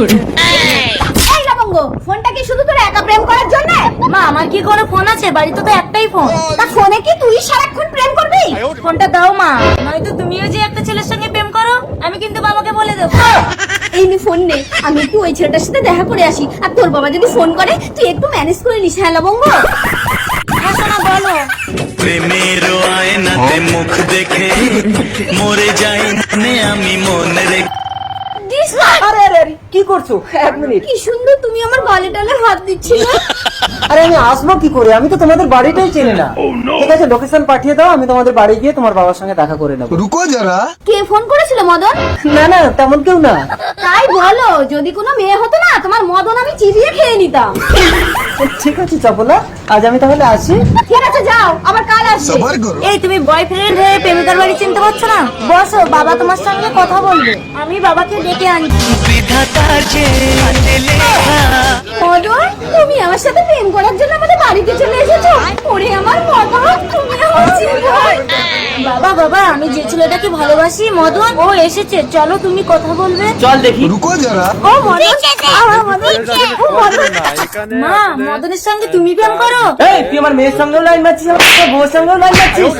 এই লবঙ্গ, ফোনটা কি শুধু তোর একা প্রেম করার জন্য? মা আমার কি কোনো ফোন আছে? বাড়িতে তো একটাই ফোন। তা ফোনে কি তুই সারাক্ষণ প্রেম করবি? ফোনটা দাও মা, নয়তো তুমিও যে একটা ছেলের সঙ্গে প্রেম করো আমি কিন্তু বাবাকে বলে দেবো। এই নে ফোন নে, আমি একটু ওই ছেলেটার সাথে দেখা করে আসি। আর তোর বাবা যদি ফোন করে তুই একটু ম্যানেজ করে নিস। হ্যাঁ লবঙ্গ? হ্যাঁ সোনা বলো। প্রেমের আয়নাতে মুখ দেখে মরে যাই না আমি মনে রেখে। দিস না। আরে আরে আরে কি করছো? এক মিনিট। কি সুন্দর তুমি আমার গালে টালে হাত দিচ্ছিলে। আরে আমি আসবো কি করে? আমি তো তোমাদের বাড়িটাই চেনি না। ঠিক আছে, লোকেশন পাঠিয়ে দাও, আমি তোমাদের বাড়ি গিয়ে তোমার বাবার সঙ্গে দেখা করে নেবো। रुको जरा। কে ফোন করেছিল মদন? না না, তেমন কেউ না। তাই বলো, যদি কোনো মেয়ে হতো না তোমার মদন আমি চিবিয়ে খেয়ে নিতাম। ঠিক আছে চপলা, আজ আমি তাহলে আসি। ঠিক আছে যাও, আবার কাল আসবে। सबर करो। এই তুমি বয়ফ্রেন্ড হয়ে প্রেমিকার বাড়ি চিনতে পারছো না? বসো, বাবা তোমার সঙ্গে কথা বলবে। আমি বাবাকে ডেকে আনছি। বিধাতার যে হাতে লেখা মদন, তুমি আমার সাথে প্রেম করার জন্য আমাদের বাড়িতে চলে এসেছো? ওরে আমার মদন, তুমি আমার জীবন। বাবা বাবা, আমি যে ছেলেটাকে ভালোবাসি মদন, ও এসেছে, চলো তুমি কথা বলবে। চল দেখি। रुको जरा। ও মদন, মদন, ও মদন। মা, মদনের সঙ্গে তুমি প্রেম করো? এই তুই আমার মেয়ের সঙ্গেও লাইন মারছিস, আমার বউর সঙ্গেও লাইন মারছিস।